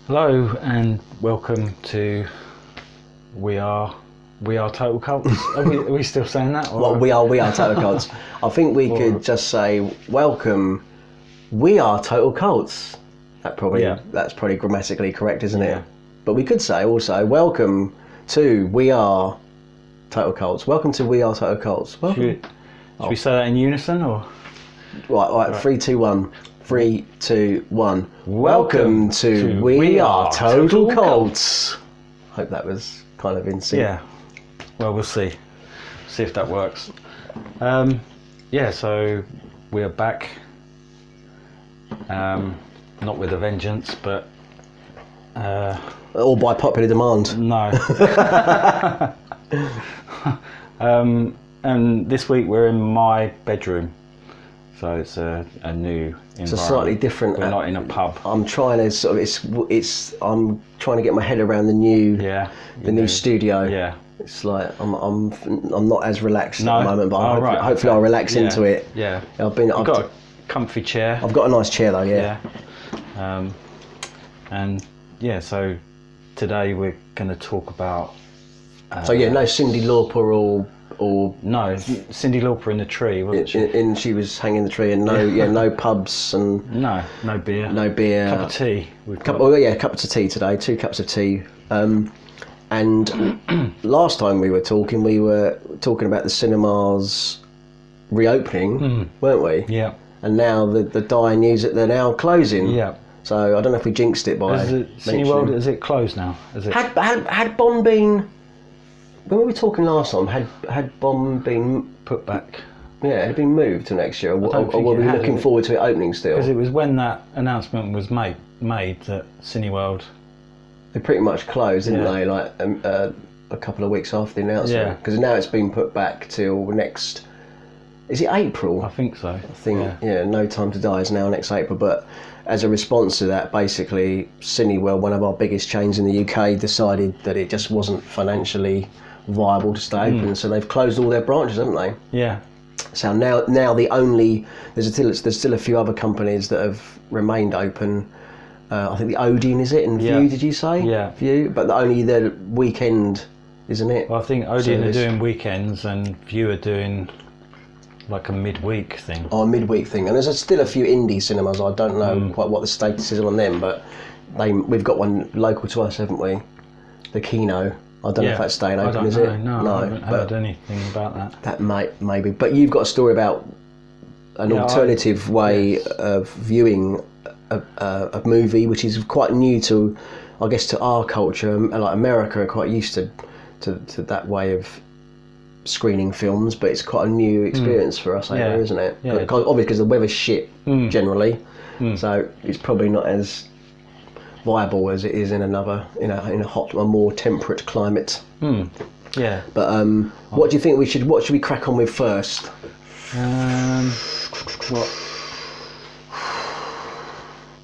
Hello and welcome to We Are Total Cults. Are we still saying that? Or? Well, we are Total Cults. I think we could just say, welcome, we are Total Cults. That's probably grammatically correct, isn't it? But we could say also, welcome to We Are Total Cults. Welcome to We Are Total Cults. Welcome. Should we say that in unison or? Right. 3, 2, 1. 3, 2, 1. Welcome to We Are Total Cults. Hope that was kind of in sync. Yeah. Well, we'll see. See if that works. So we're back. Not with a vengeance, but... all by popular demand. No. And this week we're in my bedroom. So it's a new environment. It's a slightly different. We're not in a pub. I'm trying to I'm trying to get my head around the new new studio. Yeah. It's like I'm not as relaxed at the moment, but hopefully I'll relax into it. Yeah. I've got a comfy chair. I've got a nice chair though. Yeah. So today we're going to talk about. No Cyndi Lauper or no, Cyndi Lauper in the tree, wasn't she? And she was hanging in the tree, and no pubs and no beer. No beer. Cup of tea. Cups of tea today. 2 cups of tea. And last time we were talking about the cinemas reopening, weren't we? Yeah. And now the dire news that they're now closing. Yeah. So I don't know if we jinxed it by. Cineworld, is it closed now? Is it? Had Bond been? When we were talking last time, had Bond been put back? Yeah, it had been moved to next year, or were we looking forward to it opening still? Because it was when that announcement was made that Cineworld. They pretty much closed, didn't they? Like a couple of weeks after the announcement. Because now it's been put back till next. Is it April? I think so. I think No Time to Die is now next April. But as a response to that, basically, Cineworld, one of our biggest chains in the UK, decided that it just wasn't financially viable to stay open, so they've closed all their branches, haven't they? Yeah. So now there's still a few other companies that have remained open. I think the Odeon, is it? And View, did you say? Yeah. View, but only their weekend, isn't it? Well, I think Odeon are doing weekends and View are doing like a midweek thing. Oh, a midweek thing. And there's still a few indie cinemas. I don't know quite what the status is on them, but we've got one local to us, haven't we? The Kino. I don't know if that's staying open, is it? No, I haven't heard anything about that. That maybe. But you've got a story about an alternative way of viewing a movie, which is quite new to, I guess, to our culture. Like America are quite used to that way of screening films, but it's quite a new experience for us over here, isn't it? Yeah. Obviously, because the weather's shit generally, so it's probably not as viable as it is in a hot, a more temperate climate. Yeah. But what do you think what should we crack on with first?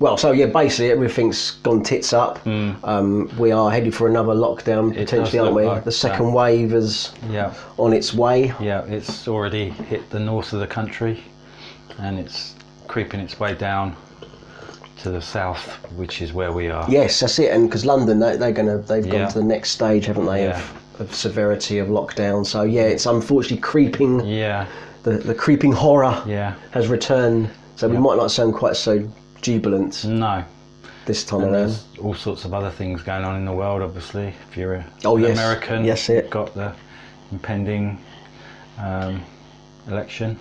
Well, basically everything's gone tits up. We are headed for another lockdown potentially, aren't we? Like the second wave is on its way. Yeah, it's already hit the north of the country, and it's creeping its way down to the south, which is where we are. Yes, that's it. And because London, they've gone to the next stage, haven't they, of severity of lockdown. So it's unfortunately creeping. Yeah. The creeping horror has returned. So we might not sound quite so jubilant. No. This time around. There's all sorts of other things going on in the world, obviously. If you're an American, you've got the impending election.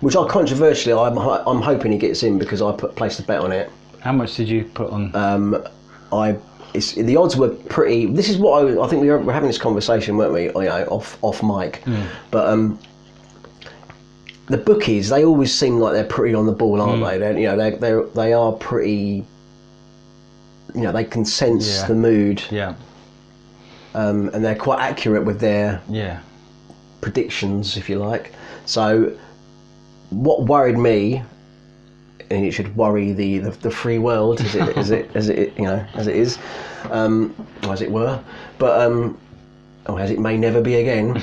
Which I'm hoping he gets in because I placed a bet on it. How much did you put on? The odds were pretty. This is what I think we were having this conversation, weren't we? Off mic. But the bookies, they always seem like they're pretty on the ball, aren't they? They are pretty. They can sense the mood. Yeah. And they're quite accurate with their predictions, if you like. So, what worried me, and it should worry the free world as it is, or as it were, but or as it may never be again.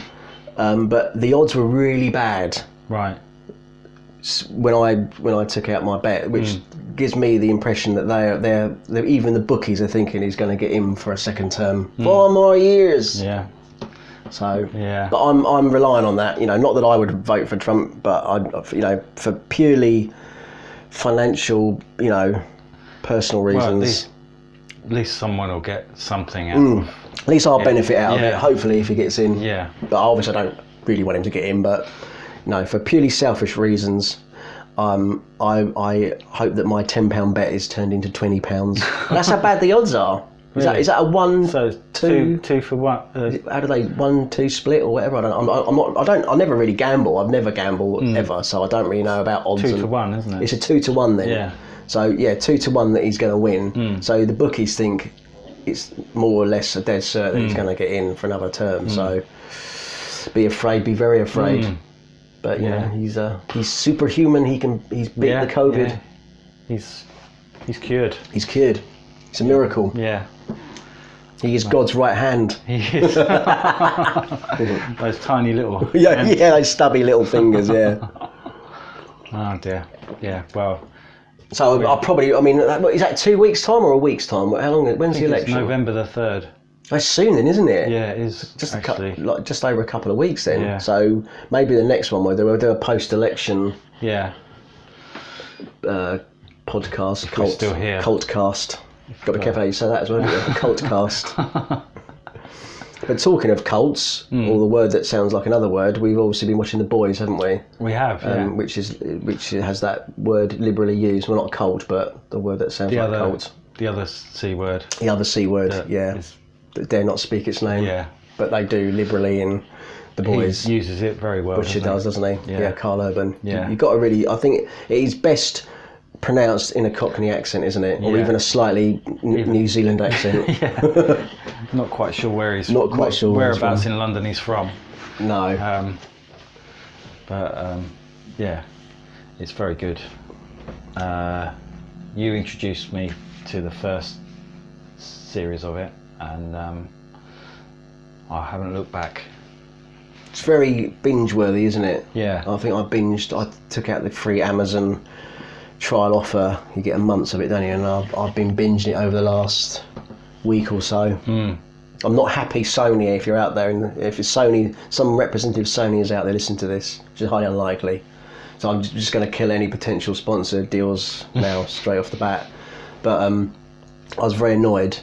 But the odds were really bad. Right. when I took out my bet, which gives me the impression that they're even the bookies are thinking he's going to get in for a second term. 4 more years. Yeah. So, but I'm relying on that. Not that I would vote for Trump, but for purely financial, personal reasons. Well, at least someone will get something out of it. At least I'll benefit out of it, hopefully, if he gets in. Yeah. But obviously I don't really want him to get in, but no, for purely selfish reasons, I hope that my £10 bet is turned into £20. That's how bad the odds are. Really? Is that a 1, So 2 for 1? How do they 1-2 split or whatever? I never really gamble. I've never gambled ever, so I don't really know about odds. 2 to 1, isn't it? It's a 2 to 1 then. Yeah. So 2 to 1 that he's going to win. So the bookies think it's more or less a dead cert that he's going to get in for another term. So be very afraid. But he's superhuman. He's beat the COVID. Yeah. He's cured. He's cured. It's a miracle. Yeah. He is God's right hand. He is. Those tiny little. Those stubby little fingers. Yeah. Oh dear. Yeah. Well. So I'll probably. Is that 2 weeks' time or a week's time? How long? When's the election? It's November the 3rd. That's soon then, isn't it? Yeah, it is. Just just over a couple of weeks then. Yeah. So maybe the next one we'll do a post-election. Yeah. Podcast. If we're still here. Cultcast. Got to be careful how you say that as well. Cultcast. But talking of cults, or the word that sounds like another word, we've obviously been watching The Boys, haven't we? We have, yeah. Which has that word liberally used. Well, not cult, but the word that sounds like cult. The other C word. The other C word, that dare not speak its name. Yeah. But they do liberally in The Boys. He uses it very well. Butcher doesn't he? Yeah. Carl Urban. Yeah. You've got to really, I think it is best pronounced in a Cockney accent, isn't it? Or even a slightly New Zealand accent. Not quite sure where he's whereabouts in London he's from. No. It's very good. You introduced me to the first series of it, and I haven't looked back. It's very binge-worthy, isn't it? Yeah. I think I took out the free Amazon trial offer. You get a month of it, don't you? And I've been binging it over the last week or so. I'm not happy, Sony, if you're out there, if it's Sony, some representative Sony is out there listening to this, which is highly unlikely. So I'm just going to kill any potential sponsor deals now, straight off the bat. But I was very annoyed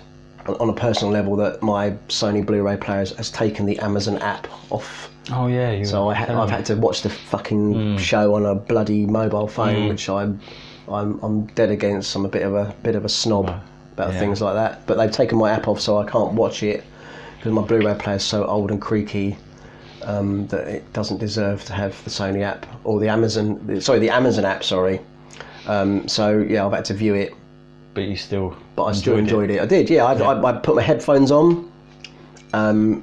on a personal level that my Sony Blu-ray player has taken the Amazon app off. Oh yeah. So I've had to watch the fucking show on a bloody mobile phone, which I'm dead against. I'm a bit of a snob about things like that. But they've taken my app off, so I can't watch it because my Blu-ray player is so old and creaky that it doesn't deserve to have the Sony app or the Amazon app. Sorry. So yeah, I've had to view it. But I still enjoyed it. I did. Yeah. I put my headphones on, and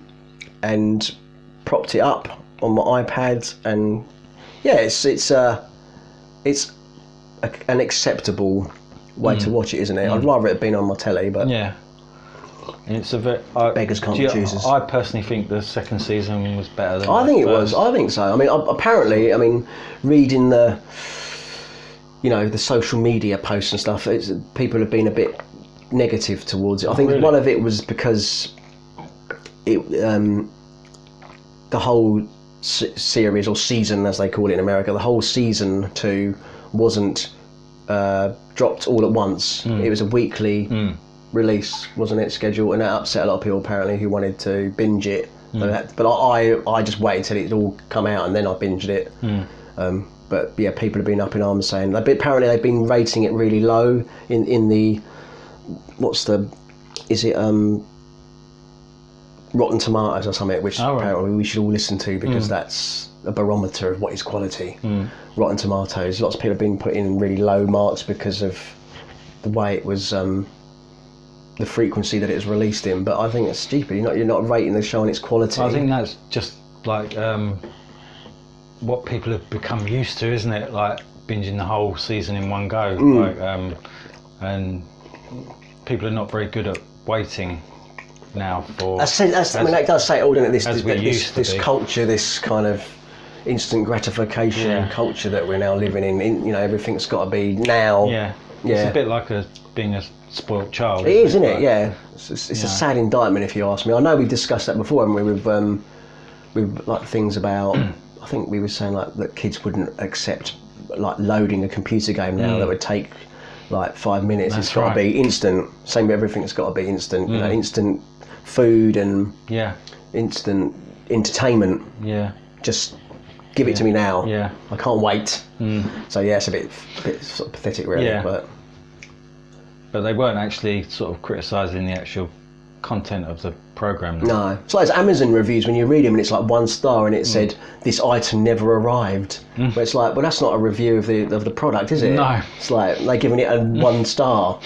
propped it up on my iPad, and it's an acceptable way to watch it, isn't it? I'd rather it had been on my telly, but it's a bit. Beggars can't be choosers. I personally think the second season was better than. I think it was. I think so. Apparently, reading the social media posts and stuff, people have been a bit negative towards it. I think one of it was because the whole series, or season as they call it in America, the whole season 2 wasn't dropped all at once. It was a weekly release, wasn't it, schedule, and that upset a lot of people apparently who wanted to binge it. But I just waited till it all come out and then I binged it. But yeah, people have been up in arms saying apparently they've been rating it really low in the Rotten Tomatoes or something, which apparently we should all listen to because that's a barometer of what is quality. Rotten Tomatoes. Lots of people have been putting really low marks because of the way it was, the frequency that it was released in. But I think it's stupid. You're not rating the show on its quality. I think that's just like what people have become used to, isn't it? Like binging the whole season in one go. And people are not very good at waiting now for. That does say it all, doesn't it? This culture, this kind of instant gratification Yeah. culture that we're now living in. You know, everything's got to be now. Yeah. It's a bit like being a spoilt child. It is, isn't it? Like, Yeah. It's a sad indictment, if you ask me. I know we've discussed that before, haven't we? With like things about. I think we were saying like that kids wouldn't accept like loading a computer game now that would take like 5 minutes. It's got to be instant. Same with everything's got to be instant. You know, instant food and instant entertainment. Yeah. Just give it to me now. Yeah. I can't wait. So yeah, it's a bit sort of pathetic, really. Yeah. But they weren't actually sort of criticising the actual content of the programme. no, it's like those Amazon reviews when you read them and it's like 1 star and it said this item never arrived. But it's like, well, that's not a review of the product, is it? No. It's like they're giving it a 1 star.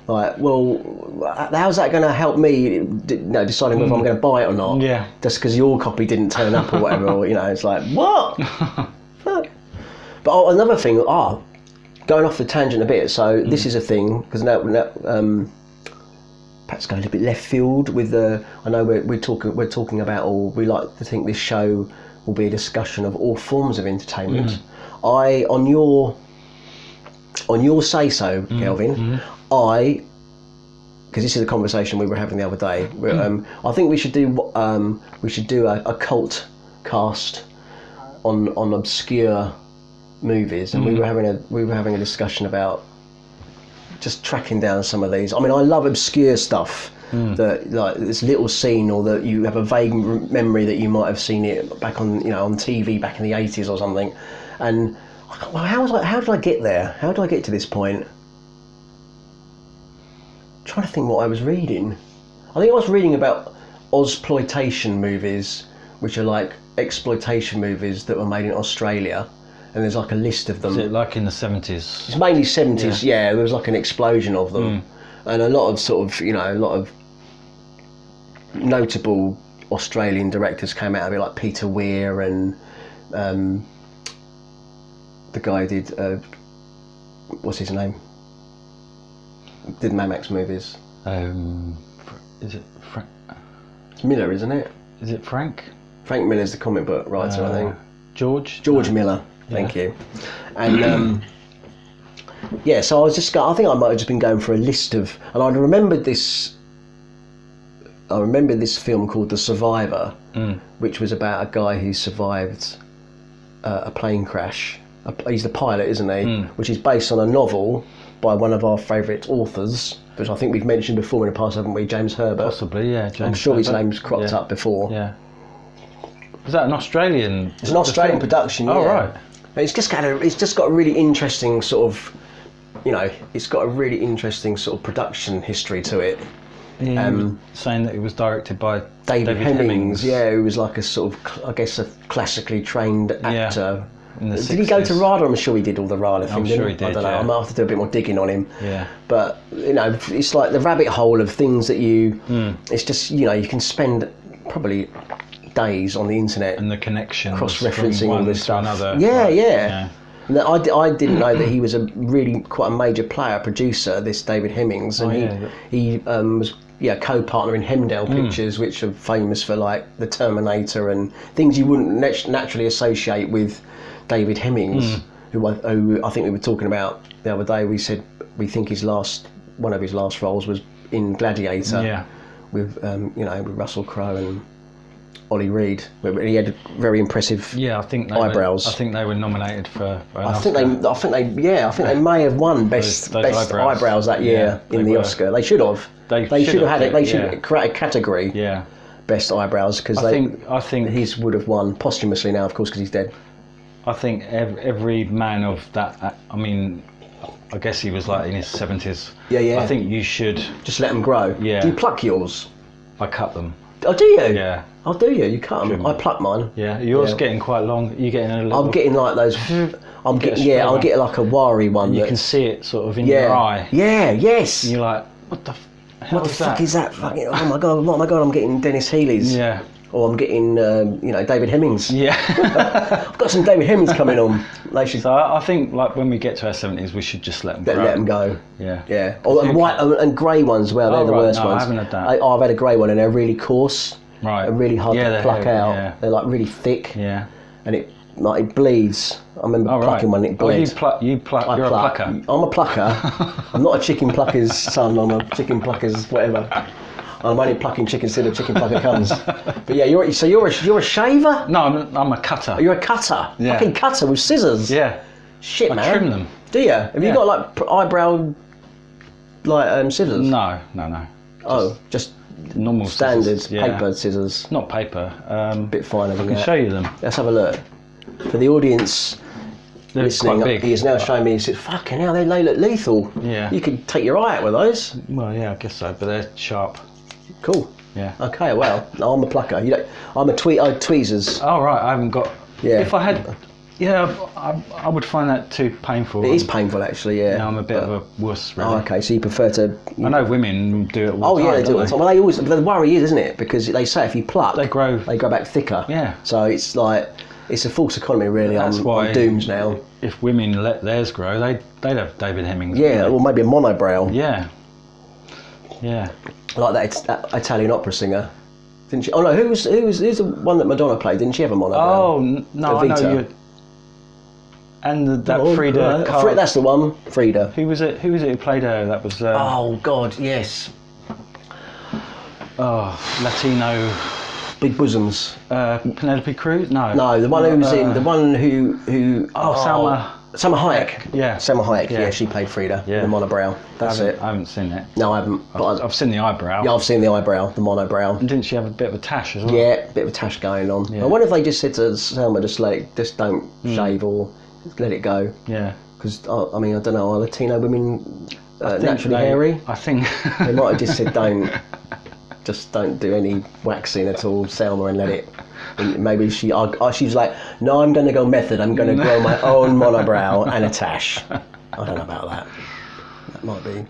Like, well, how's that going to help me deciding whether I'm going to buy it or not? Yeah. Just because your copy didn't turn up or whatever, or, you know, it's like, what? Fuck. But another thing, going off the tangent a bit, so this is a thing, because now perhaps going a bit left field with I know we're talking about, or we like to think this show will be a discussion of all forms of entertainment. On your say so, Kelvin, because this is a conversation we were having the other day. I think we should do a cult cast on obscure movies, and we were having a discussion about just tracking down some of these. I mean, I love obscure stuff that like this little scene, or that you have a vague memory that you might have seen it back on on TV back in the 80s or something. And well, how did I get there? How did I get to this point? I'm trying to think what I was reading. I think I was reading about Ozploitation movies, which are like exploitation movies that were made in Australia. And there's like a list of them. Is it like in the 70s? It's mainly 70s, yeah. There was like an explosion of them. And a lot of sort of, a lot of notable Australian directors came out of it, like Peter Weir and the guy who did, what's his name? Did Mad Max movies. Is it Frank? It's Miller, isn't it? Is it Frank? Frank Miller's the comic book writer, I think. George Miller. Thank you. And so I think I might have just been going for a list of, and I remember this film called The Survivor, which was about a guy who survived a plane crash. He's the pilot, isn't he? Which is based on a novel by one of our favourite authors, which I think we've mentioned before in the past, haven't we? James Herbert. Possibly, yeah. James I'm sure his Herbert. name's cropped up before. Yeah. Is that an Australian? It's an Australian production. Oh, yeah. right. It's just got a really interesting sort of, it's got a really interesting sort of production history to it. Yeah, saying that it was directed by David Hemmings. Yeah, who was like a sort of, I guess, a classically trained actor. In the 60s. Did he go to RADA? I'm sure he did all the RADA things. I'm sure he did. I don't know. Yeah. I might have to do a bit more digging on him. Yeah. But it's like the rabbit hole of things that you. It's just you can spend probably days on the internet and the connection cross-referencing all this stuff. Another, yeah. And I didn't know that he was quite a major player, producer, this David Hemmings, and he was co-partner in Hemdale Pictures, which are famous for like the Terminator and things you wouldn't naturally associate with David Hemmings, who I think we were talking about the other day. We said we think one of his last roles was in Gladiator, with with Russell Crowe and Ollie Reed. He had very impressive eyebrows. I think they were nominated for an I Oscar. think they may have won best eyebrows that year in the Oscar. They should have. They should have had it. They should have created a category. Yeah. Best eyebrows, because I think his would have won posthumously now, of course, because he's dead. I think every man of that. I mean, I guess he was like in his 70s. Yeah. I think you should just let them grow. Yeah. Do you pluck yours? I cut them. Oh, do you? Yeah. Oh, do you? You cut them? I pluck mine. Yeah. Yours getting quite long. You getting a little. I'm getting like those. I'll get like a wiry one. You can see it sort of in your eye. Yeah. Yes. And you're like, what the fuck is that? Fucking, oh my god! I'm getting Dennis Healy's. Yeah. Or I'm getting, David Hemmings. Yeah. I've got some David Hemmings coming on. They should. So I think like when we get to our 70s, we should just let them grow. Let them go. Yeah. Yeah. And white and grey ones. Well, they're the worst ones. I haven't had that. I've had a grey one, and they're really coarse. Right. They're really hard to pluck out. Yeah. They're like really thick. Yeah. And it like it bleeds. I remember plucking one, it bled. You're a plucker. I'm a plucker. I'm not a chicken plucker's son. I'm a chicken plucker's whatever. I'm only plucking chickens till the chicken plucker comes. But yeah, you're a shaver? No, I'm a cutter. You're a cutter. Yeah. Fucking cutter with scissors. Yeah. Shit, I man. trim them. Do you? Have you got like eyebrow scissors? No. Just normal standard scissors. Yeah. paper scissors. Not paper. Bit finer than I can show you them. Let's have a look. For the audience They're listening, quite big. he is now showing me. He said, "Fucking hell, they look lethal." Yeah. You could take your eye out with those. Well, yeah, I guess so, but they're sharp. Cool. Yeah. Okay. Well, I'm a plucker. I'm a tweezers. Oh right, I haven't got. Yeah. If I had, I would find that too painful. It is painful, actually. Yeah. I'm a bit of a wuss, really. Oh, okay. So you prefer to? I know women do it all the time. Oh yeah, they do it all the time. Well, they always. The worry is, isn't it? Because they say if you pluck, They grow back thicker. Yeah. So it's like it's a false economy, really. That's why on dooms now. If women let theirs grow, they'd have David Hemmings. Yeah, or maybe a monobrow. Yeah. Yeah. Like that Italian opera singer. Didn't she? Oh no, who's the one that Madonna played? Didn't she have a monobrow? Oh no, I know you. And that Frida. That's the one, Frida. Who was it? Who played her? That was. Oh God, yes. Latino. Big bosoms. Penelope Cruz? No. No, the one who's in the one who. Salma Hayek. Yeah. Salma Hayek. Yeah, she played Frida. Yeah. The monobrow. That's it. I haven't seen it. No, I haven't. But I've seen the eyebrow. Yeah, I've seen the eyebrow, the monobrow. And didn't she have a bit of a tash as well? Yeah, bit of a tash going on. Yeah. I wonder if they just said to Selma, just don't shave or let it go. Yeah. Because I mean, I don't know, are Latino women naturally hairy? I think They might have just said don't do any waxing at all, Selma, and let it. And maybe she was like, no, I'm going to go method. I'm going to grow my own monobrow and a tash. I don't know about that. That might be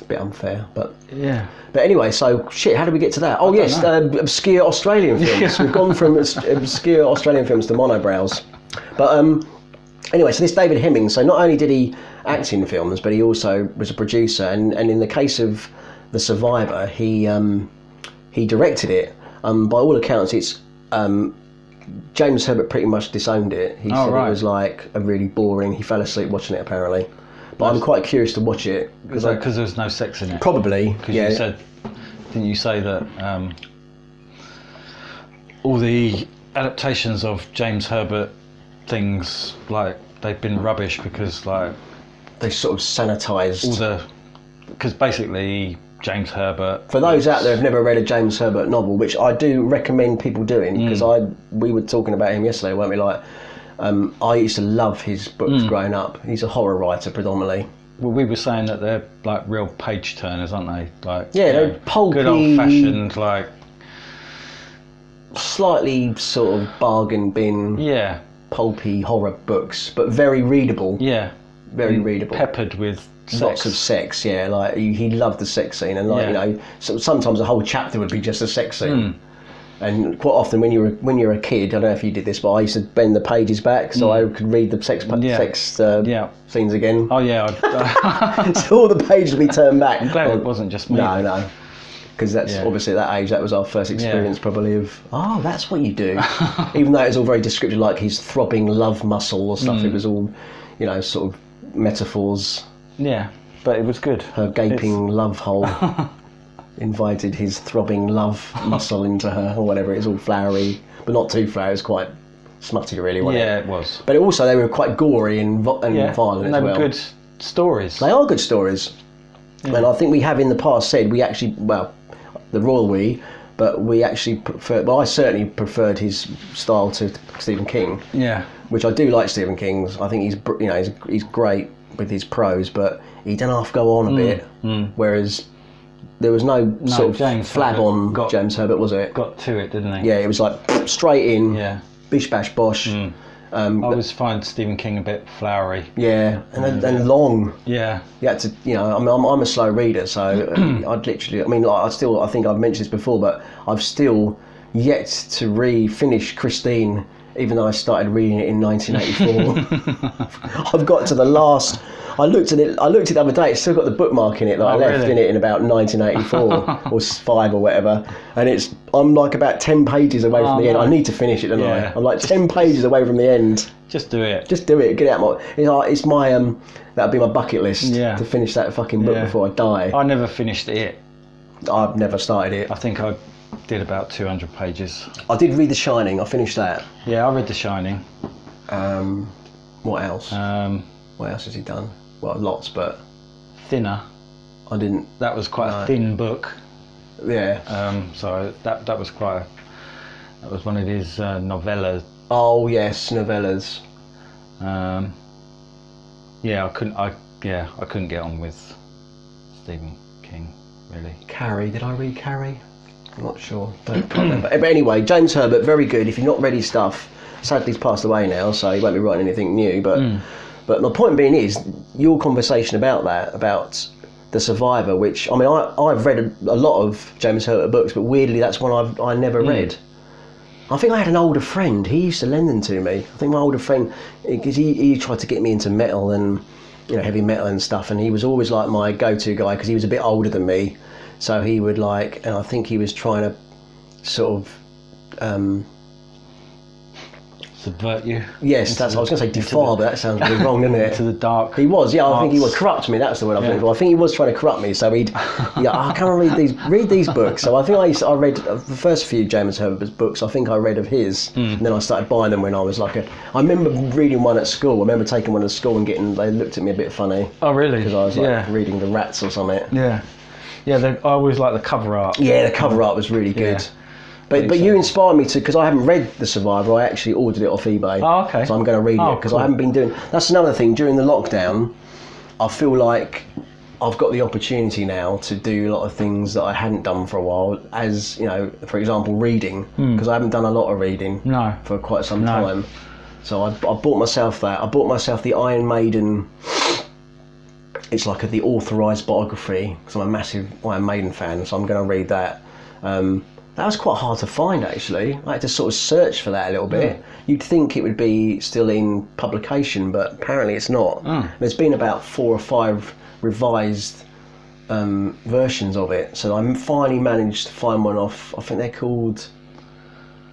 a bit unfair, but yeah. But anyway, so shit. How did we get to that? Oh yes, obscure Australian films. We've gone from obscure Australian films to monobrows. But anyway, so this David Hemmings. So not only did he act in films, but he also was a producer. And in the case of The Survivor, he directed it. By all accounts, it's James Herbert pretty much disowned it. He said it was like a really boring. He fell asleep watching it apparently. But I'm quite curious to watch it because there was no sex in it. Probably. Because you said, didn't you say that all the adaptations of James Herbert things, like, they've been rubbish because, like, they sort of sanitised because basically James Herbert. For those out there who've never read a James Herbert novel, which I do recommend people doing, because we were talking about him yesterday, weren't we? Like, I used to love his books growing up. He's a horror writer predominantly. Well, we were saying that they're like real page turners, aren't they? Like, they're pulpy, good old fashioned, like slightly sort of bargain bin, pulpy horror books, but very readable. Yeah, very readable. Peppered with lots of sex. Yeah, like he loved the sex scene, and like you know, sometimes a whole chapter would be just a sex scene. And quite often, when you're a kid, I don't know if you did this, but I used to bend the pages back so I could read the sex scenes again. Oh yeah. So all the pages would be turned back. I'm glad it wasn't just me. No. Because that's obviously at that age, that was our first experience probably of, that's what you do. Even though it was all very descriptive, like his throbbing love muscle or stuff, it was all, you know, sort of metaphors. Yeah, but it was good. Her gaping love hole invited his throbbing love muscle into her, or whatever. It's all flowery, but not too flowery. It was quite smutty, really, wasn't it? Yeah, it was. But also, they were quite gory and violent and as well. They were good stories. They are good stories. Yeah. And I think we have in the past said we actually, the royal we, but we actually prefer. Well, I certainly preferred his style to Stephen King. Yeah. Which I do like Stephen King's. I think he's great with his prose, but he didn't half go on a bit. Whereas there was no sort of James flab Herbert on James Herbert, was it? Got to it, didn't he? Yeah, it was like straight in, bish bash bosh. I always find Stephen King a bit flowery. Yeah, and long. Yeah. You had to, I'm a slow reader, so I'd literally, I think I've mentioned this before, but I've still yet to finish Christine even though I started reading it in 1984. I've got to the last. I looked at it the other day. It's still got the bookmark in it that I left really? in it in about 1984 or 5 or whatever. And I'm like about 10 pages away from the end. I need to finish it, don't I? I'm like 10 pages away from the end. Just do it. Just do it. Get it out. It's my that'll be my bucket list to finish that fucking book before I die. I never finished it. I've never started it. I think I did about 200 pages. I did read The Shining. I finished that. Yeah, I read The Shining. What else? What else has he done? Well, lots, but Thinner. I didn't. That was quite a thin book. Yeah. So that was that was one of his novellas. Oh yes, novellas. Yeah, I couldn't get on with Stephen King really. Carrie, did I read Carrie? I'm not sure. Can't remember. But anyway, James Herbert, very good. If you've not read his stuff, sadly he's passed away now, so he won't be writing anything new. But my point being is your conversation about The Survivor, which I mean I've read a lot of James Herbert books, but weirdly that's one I never read. I think I had an older friend. He used to lend them to me. I think my older friend, because he tried to get me into metal and heavy metal and stuff, and he was always like my go-to guy because he was a bit older than me. So he would and I think he was trying to sort of subvert you. Yes, I was going to say defile, but that sounds really wrong, doesn't it? To the dark. He was, I think he was corrupt me. That's the word I was looking for. I think he was trying to corrupt me. So I can't read these books. So I think I read the first few James Herbert's books. I think I read of his, and then I started buying them when I was I remember reading one at school. I remember taking one to school and they looked at me a bit funny. Oh really? Because I was reading The Rats or something. Yeah. Yeah, I always like the cover art. Yeah, the cover art was really good. Yeah. But you inspired me to, because I haven't read The Survivor. I actually ordered it off eBay. Oh, okay. So I'm going to read it because cool. I haven't been doing. That's another thing. During the lockdown, I feel like I've got the opportunity now to do a lot of things that I hadn't done for a while. As for example, reading, because I haven't done a lot of reading for quite some time. So I bought myself that. I bought myself the Iron Maiden. It's like the authorised biography, because I'm a massive Iron Maiden fan, so I'm going to read that. That was quite hard to find, actually. I had to sort of search for that a little bit. You'd think it would be still in publication, but apparently it's not. There's been about 4 or 5 revised versions of it, so I finally managed to find one off. I think they're called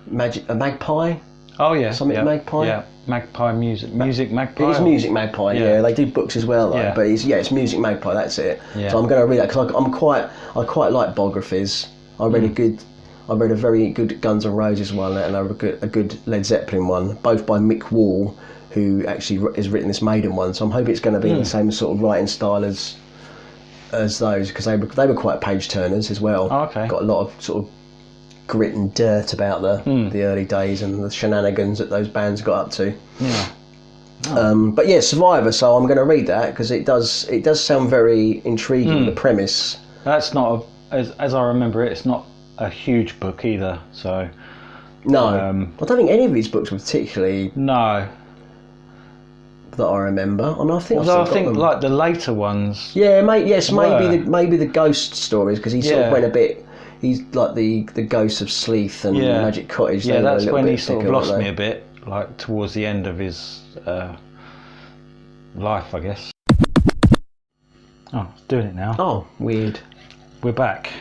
Magpie. Oh yeah, something Magpie. Yeah, Magpie Music Magpie. It is Music Magpie. Yeah, they do books as well, though. But it's Music Magpie. That's it. Yeah. So I'm going to read that because I quite like biographies. I read a very good Guns N' Roses one and a good Led Zeppelin one, both by Mick Wall, who actually has written this Maiden one. So I'm hoping it's going to be in the same sort of writing style as those, because they were quite page turners as well. Oh, okay. Got a lot of sort of grit and dirt about the early days and the shenanigans that those bands got up to. Yeah. But yeah, Survivor. So I'm going to read that because it does sound very intriguing. The premise. That's not as I remember it. It's not a huge book either. So no, I don't think any of these books were particularly that I remember. I mean, I think like the later ones. Yeah, maybe the ghost stories, because he sort of went a bit. He's like the Ghosts of Sleeth and Magic Cottage. Yeah, that's when he sort of lost me a bit, like towards the end of his life, I guess. Oh, it's doing it now. Oh, weird. We're back.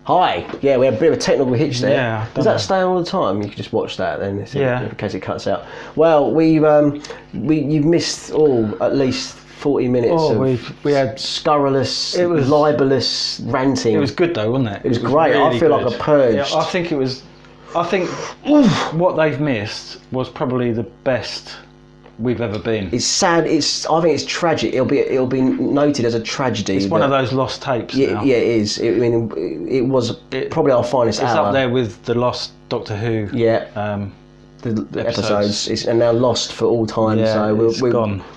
Hi. Yeah, we had a bit of a technical hitch there. Yeah. Does that stay all the time? You can just watch that then, in case it cuts out. Well, you've missed at least 40 minutes we had scurrilous, libelous ranting. It was good though, wasn't it? It was great. Really I feel like a purge. Yeah, I think what they've missed was probably the best we've ever been. It's sad. I think it's tragic. It'll be noted as a tragedy. It's one of those lost tapes now. Yeah, it is. It was probably our finest hour. It's up there with the lost Doctor Who. Yeah. The episodes are now lost for all time. Yeah, so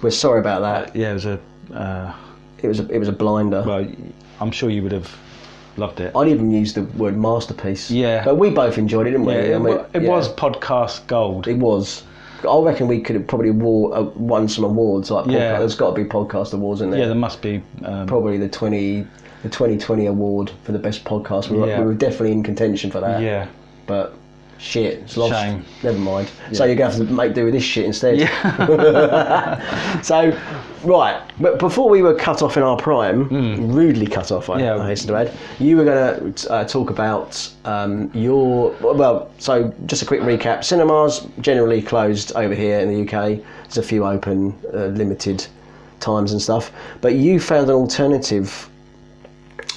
we're sorry about that. Yeah, it was a blinder. Well, I'm sure you would have loved it. I'd even use the word masterpiece. Yeah, but we both enjoyed it, didn't we? Yeah, it was podcast gold. It was. I reckon we could have probably won some awards. There's got to be podcast awards, isn't there? Yeah, there must be. Probably the 2020 award for the best podcast. We were definitely in contention for that. Yeah, but Shit, it's lost. Shame. Never mind. Yeah. So you're going to have to make do with this shit instead. Yeah. So, right, but before we were cut off in our prime, rudely cut off, I hasten to add, you were going to talk about so just a quick recap. Cinemas generally closed over here in the UK. There's a few open, limited times and stuff. But you found an alternative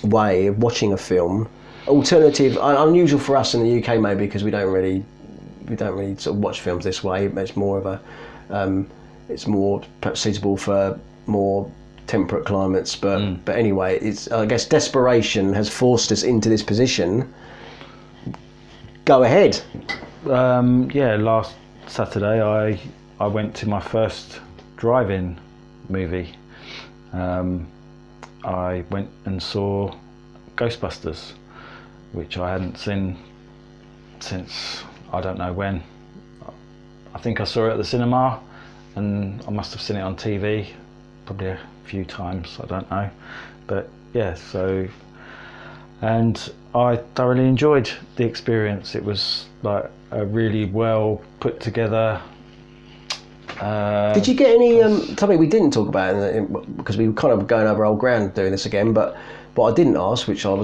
way of watching a film. Alternative, unusual for us in the UK maybe because we don't really sort of watch films this way. It's more of a, it's more perhaps suitable for more temperate climates. But anyway, it's, I guess desperation has forced us into this position. Go ahead. Last Saturday I went to my first drive-in movie. I went and saw Ghostbusters, which I hadn't seen since I don't know when. I think I saw it at the cinema, and I must have seen it on TV probably a few times, I don't know. But yeah, so, and I thoroughly enjoyed the experience. It was like a really well put together. Did you get any something we didn't talk about because we were kind of going over old ground doing this again, but what I didn't ask, which I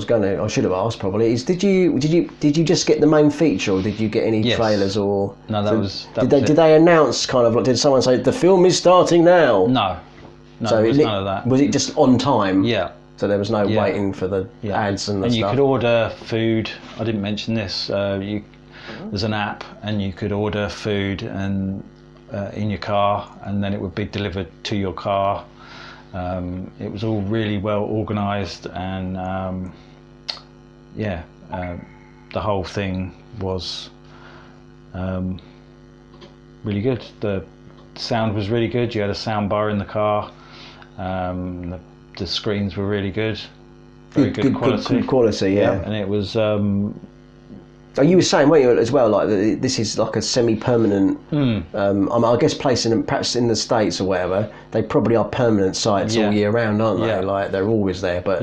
should have asked probably, is did you just get the main feature, or did you get any trailers or? No, did they announce kind of, did someone say the film is starting now? No, so it was none of that. Was it just on time? Yeah. So there was no waiting for the ads and the stuff. And you could order food. I didn't mention this. There's an app, and you could order food and in your car, and then it would be delivered to your car. It was all really well organised, and the whole thing was really good. The sound was really good. You had a sound bar in the car. The screens were really good. Very good quality. Good quality, yeah. And it was. You were saying, weren't you, as well, like this is like a semi-permanent. I guess perhaps in the States or whatever, they probably are permanent sites all year round, aren't they? Like they're always there. But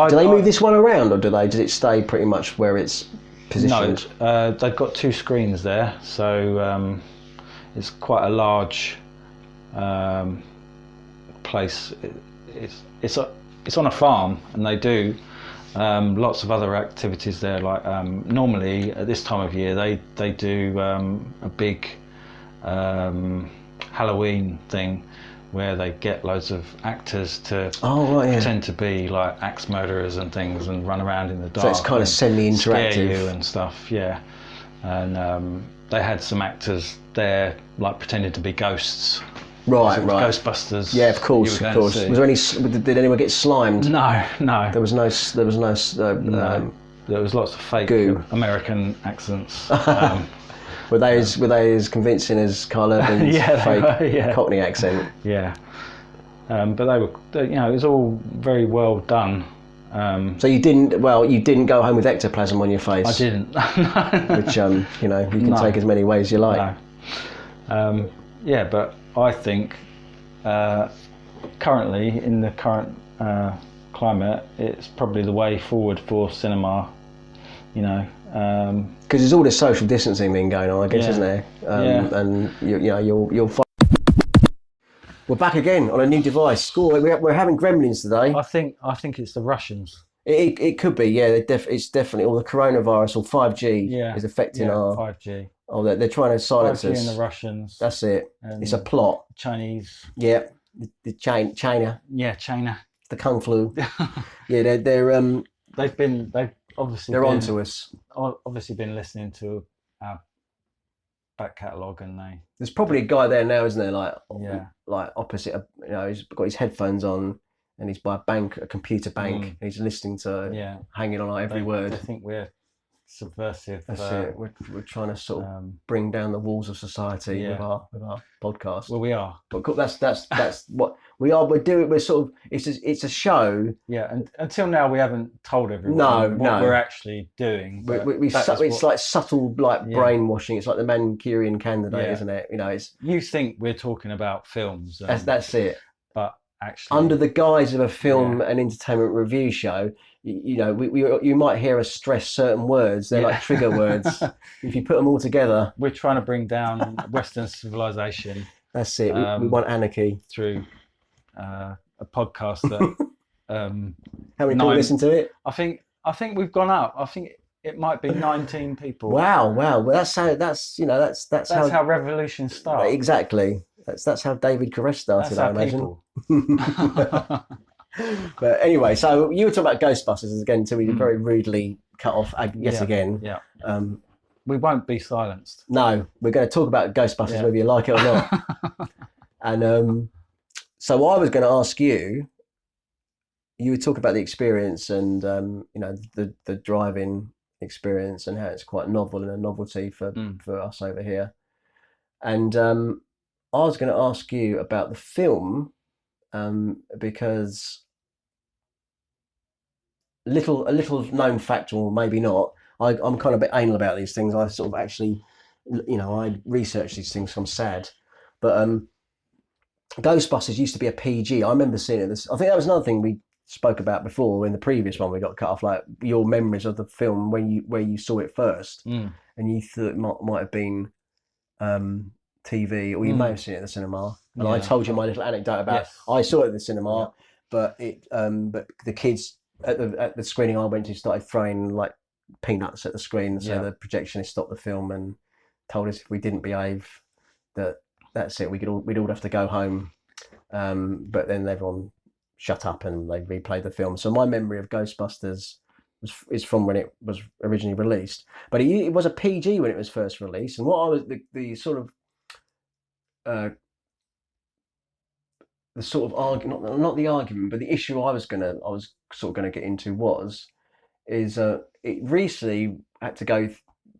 do they move this one around, or does it stay pretty much where it's positioned? No, they've got two screens there, so it's quite a large place. It's on a farm, and they do. Lots of other activities there, like normally at this time of year they do a big Halloween thing where they get loads of actors to pretend to be like axe murderers and things and run around in the dark. So it's kind of semi-interactive. Scare you and stuff, yeah. And they had some actors there like pretending to be ghosts. Right. Ghostbusters. Yeah, of course. Was there any? Did anyone get slimed? No. There was no. No. There was lots of fake goo. American accents. Were they as convincing as Carl Urban's fake Cockney accent? Yeah. But they were. It was all very well done. So you didn't go home with ectoplasm on your face. I didn't. Which you can take as many ways you like. No. But I think currently in the current climate, it's probably the way forward for cinema. Because there's all this social distancing thing going on, I guess, isn't there? And you'll find. We're back again on a new device. Cool. We're having gremlins today. I think it's the Russians. It could be, yeah. It's definitely, or the coronavirus or 5G is affecting our 5G. Oh, they're trying to silence 5G us. and the Russians. That's it. And it's a plot. Chinese. Yeah, the China. Yeah, China. The Kung Flu. Yeah, they're they've obviously they're onto us. Obviously been listening to our back catalogue, and there's probably a guy there now, isn't there? Like opposite. He's got his headphones on, and he's by a computer bank. And he's listening to hanging on every word. I think we're subversive. That's it. We're trying to sort of bring down the walls of society with our podcast. Well, we are. But that's what we are. We're doing. We're sort of. It's a show. Yeah, and until now we haven't told everyone what we're actually doing. It's like subtle, like brainwashing. It's like the Manchurian Candidate, isn't it? You think we're talking about films. That's it. But actually under the guise of a film and entertainment review show, you know, you might hear us stress certain words. They're like trigger words. If you put them all together, we're trying to bring down Western civilization. That's it. We want anarchy through a podcast that. How many people listen to it? I think we've gone up. I think it might be 19 people. Wow. Well, that's how how revolutions start. Exactly. That's how David Koresh started. I imagine. But anyway, so you were talking about Ghostbusters again until we very rudely cut off yet again. Yeah. We won't be silenced. No, we're going to talk about Ghostbusters whether you like it or not. And so I was going to ask you. You would talk about the experience and you know, the driving experience and how it's quite novel and a novelty for us over here. And I was going to ask you about the film because a little known fact, or maybe not. I'm kind of a bit anal about these things. I sort of actually, you know, I research these things. So I'm sad, but Ghostbusters used to be a PG. I remember seeing it. I think that was another thing we spoke about before in the previous one we got cut off, like your memories of the film where you saw it first and you thought it might have been TV, or you may have seen it at the cinema. And I told you my little anecdote about I saw it at the cinema, but the kids at the screening I went to started throwing like peanuts at the screen, so the projectionist stopped the film and told us if we didn't behave that's it, we'd all have to go home. But then everyone shut up and they replayed the film. So my memory of Ghostbusters is from when it was originally released, but it was a PG when it was first released. And what I was the sort of argument, not the argument, but the issue I was sort of gonna get into is it recently had to go.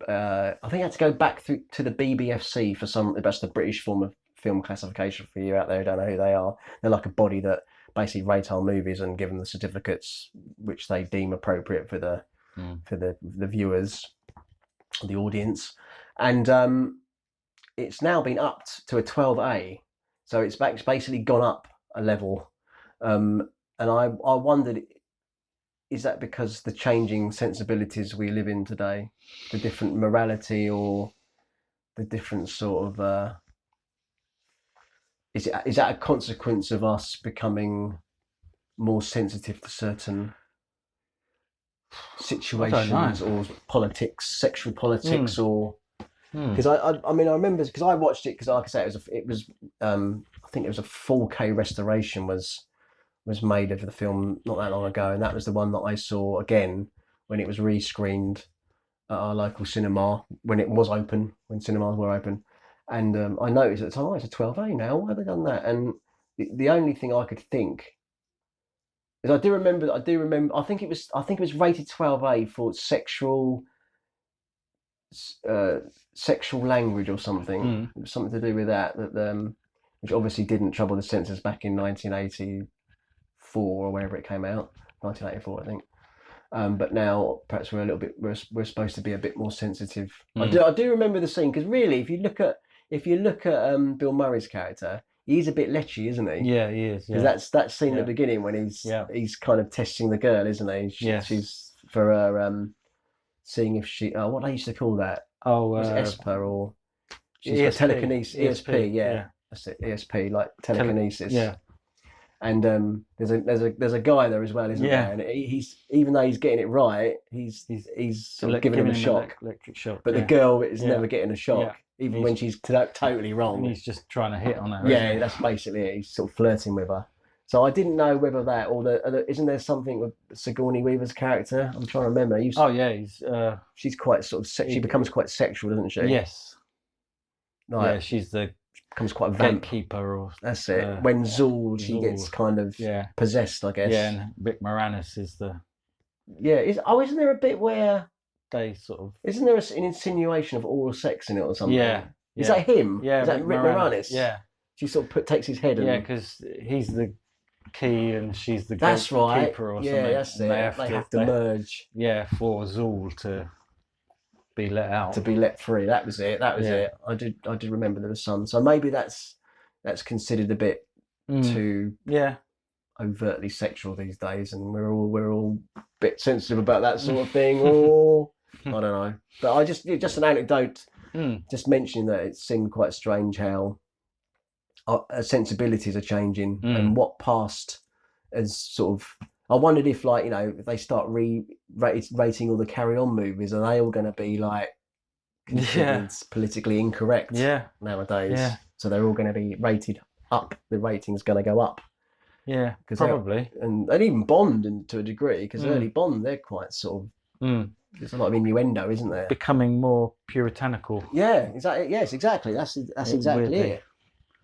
I think it had to go back to the BBFC for that's the British form of film classification for you out there who don't know who they are. They're like a body that basically rate our movies and give them the certificates which they deem appropriate for the viewers, the audience, and it's now been upped to a 12A, so it's basically gone up a level, and I wondered, is that because the changing sensibilities we live in today, the different morality or the different sort of is that a consequence of us becoming more sensitive to certain situations or politics, sexual politics, or because I mean I remember because I watched it because like I say it was I think it was a 4K restoration was made of the film not that long ago, and that was the one that I saw again when it was rescreened at our local cinema when it was open, when cinemas were open. And I noticed at the time, oh, it's a 12A now. Why have they done that? And the only thing I could think is I do remember. I think it was rated 12A for sexual language or something. It was something to do with that. Which obviously didn't trouble the censors back in 1984 or wherever it came out. 1984, I think. But now perhaps we're supposed to be a bit more sensitive. I do remember the scene because really, if you look at Bill Murray's character, he's a bit lechy, isn't he? Yeah, he is. Because that's that scene at the beginning when he's kind of testing the girl, isn't he? She's for her seeing if she what they used to call that. Was it Esper or she's got telekinesis? ESP, yeah. That's it. ESP, like telekinesis. Yeah. And there's a guy there as well, isn't there? And he's even though he's getting it right, he's sort of giving him a shock. Electric shock. But the girl is never getting a shock, even when she's totally wrong. He's just trying to hit on her. Yeah, that's basically it. He's sort of flirting with her. So I didn't know whether that or isn't there something with Sigourney Weaver's character? I'm trying to remember. She's quite sort of she becomes quite sexual, doesn't she? Yes. Like, she's becomes quite a gatekeeper, or that's it. When Zool, she gets kind of possessed, I guess. Yeah, and Rick Moranis is the. Yeah, isn't there a bit where they sort of? Isn't there an insinuation of oral sex in it or something? Yeah. Is that him? Yeah, is that Rick Moranis? Yeah. She sort of takes his head and. Yeah, because he's the key and she's the that's right. keeper or something. Yeah, that's it. They have to merge. Yeah, for Zool to be let out. To be let free. That was it. It. I did remember there was some. So maybe that's considered a bit too. Yeah. overtly sexual these days, and we're all a bit sensitive about that sort of thing. Or I don't know, but I just an anecdote, just mentioning that it seemed quite strange how our sensibilities are changing and what past as sort of. I wondered if, like, you know, if they start rating all the Carry On movies, are they all going to be like considered politically incorrect nowadays? Yeah. So they're all going to be rated up. The rating's going to go up. Yeah, probably. And even Bond, to a degree, because early Bond, they're quite sort of. There's a lot of innuendo, isn't there? Becoming more puritanical. Yeah, exactly. Yes, exactly. That's exactly it.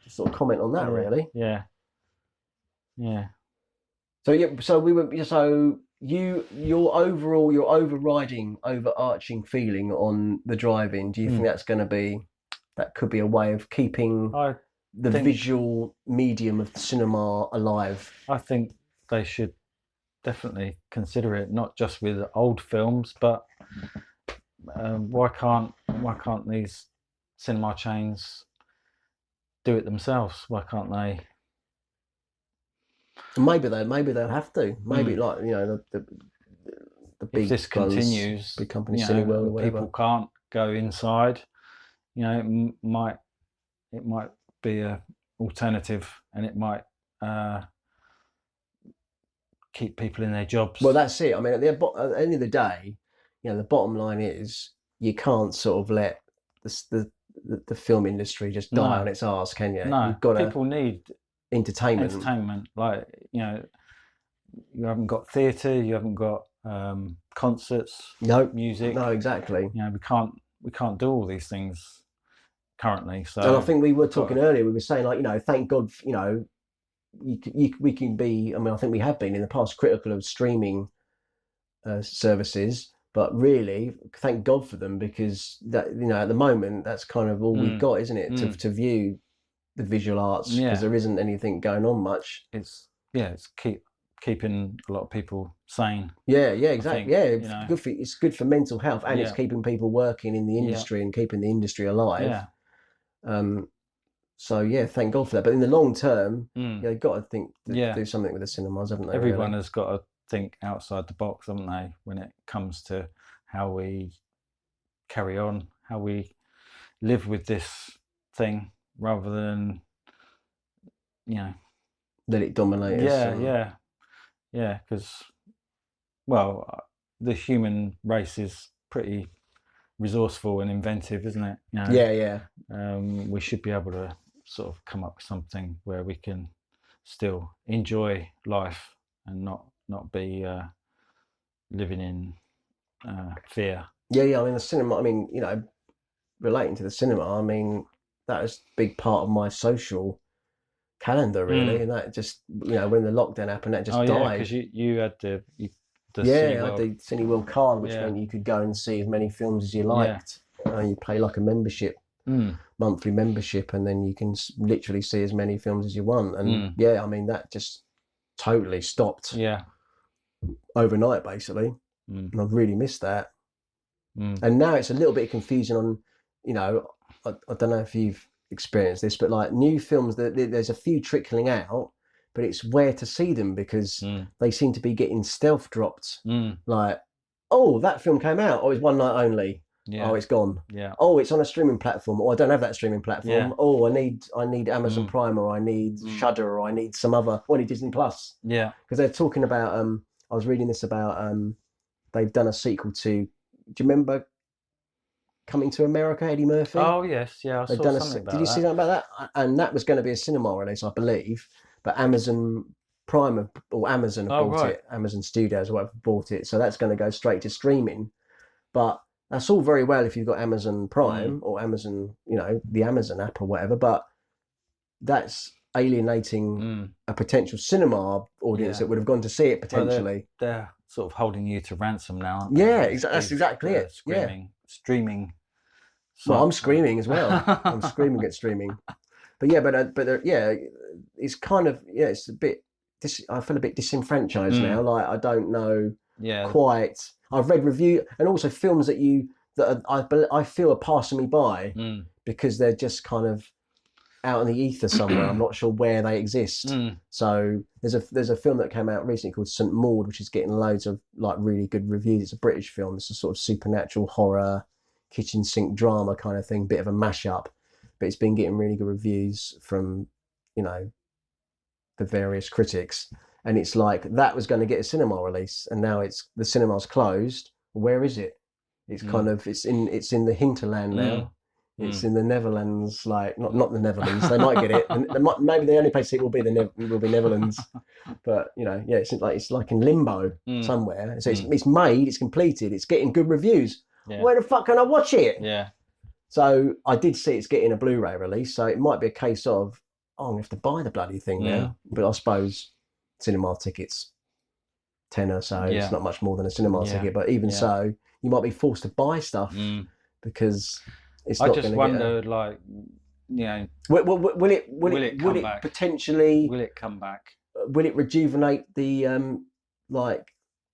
Just sort of comment on that, really. Yeah. So your overarching feeling on the drive-in. Do you think that could be a way of keeping the visual medium of the cinema alive? I think they should definitely consider it, not just with old films, but why can't these cinema chains do it themselves? Why can't they? Maybe they'll have to. Maybe like, you know, the big, if this continues, big company, Cineworld or whatever. People can't go inside. You know, it might be a alternative, and it might keep people in their jobs. Well, that's it. I mean, at the end of the day, you know, the bottom line is you can't sort of let the film industry just die on its arse, can you? No, people need entertainment. Like, you know, you haven't got theatre, you haven't got concerts, music. No, exactly. You know, we can't do all these things currently. So, and I think we were talking earlier. We were saying, like, you know, thank God, you know, we can be. I mean, I think we have been in the past critical of streaming services, but really, thank God for them, because that, you know, at the moment, that's kind of all we've got, isn't it, to view the visual arts, because there isn't anything going on much. It's keeping a lot of people sane. Yeah, exactly. You know, it's good for mental health, and it's keeping people working in the industry and keeping the industry alive. So thank God for that. But in the long term, they've got to think do something with the cinemas, haven't they? Everyone has got to think outside the box, haven't they, when it comes to how we carry on, how we live with this thing, rather than, you know, let it dominate us. Yeah, because, well, the human race is pretty resourceful and inventive, isn't it? You know, we should be able to sort of come up with something where we can still enjoy life and not be living in fear. I mean, the cinema, I mean, you know, relating to the cinema, I mean, that is a big part of my social calendar, really, and that just, you know, when the lockdown happened, that just died. Because you had the I had the Cineworld card, which meant you could go and see as many films as you liked. You pay like a membership, monthly membership, and then you can literally see as many films as you want. And I mean, that just totally stopped overnight, basically. And I've really missed that. And now it's a little bit confusing on, you know, I don't know if you've experienced this, but like new films, there's a few trickling out, but it's where to see them, because they seem to be getting stealth dropped. Like, oh, that film came out. Oh, it's one night only. Oh, it's gone. Oh, it's on a streaming platform. Oh, I don't have that streaming platform. Oh, I need Amazon Prime, or I need Shudder, or I need some other. Oh, I need Disney Plus. Because they're talking about. I was reading this about. They've done a sequel to. Do you remember Coming to America, Eddie Murphy? Oh yes, I saw something about that. Did you see something about that? And that was going to be a cinema release, I believe, but Amazon Prime or Amazon bought it. Amazon Studios or whatever bought it, so that's going to go straight to streaming. But that's all very well if you've got Amazon Prime or Amazon, you know, the Amazon app or whatever, but that's alienating a potential cinema audience that would have gone to see it potentially. Well, they're sort of holding you to ransom now, aren't they? That's exactly it. Streaming. Well, I'm screaming as well. I'm screaming at streaming. But it's kind of it's a bit. I feel a bit disenfranchised now. Like, I don't know quite. I've read review and also films I feel are passing me by because they're just kind of out in the ether somewhere. I'm not sure where they exist. So there's a film that came out recently called St Maud, which is getting loads of like really good reviews. It's a British film. It's a sort of supernatural horror, kitchen sink drama kind of thing, bit of a mashup, but it's been getting really good reviews from, you know, the various critics. And it's like that was going to get a cinema release, and now the cinema's closed. Where is it? It's kind of it's in the hinterland now. It's in the Netherlands, like not the Netherlands. They might get it. Maybe the only place it will be will be Netherlands. But you know, yeah, it's like in limbo somewhere. So it's made, it's completed, it's getting good reviews. Yeah. Where the fuck can I watch it? Yeah. So I did see it's getting a Blu-ray release. So it might be a case of I'm gonna have to buy the bloody thing now. But I suppose cinema tickets tenner, so it's not much more than a cinema ticket. But even so, you might be forced to buy stuff because. I just wonder, like, you know, will it potentially? Will it come back? Will it rejuvenate the like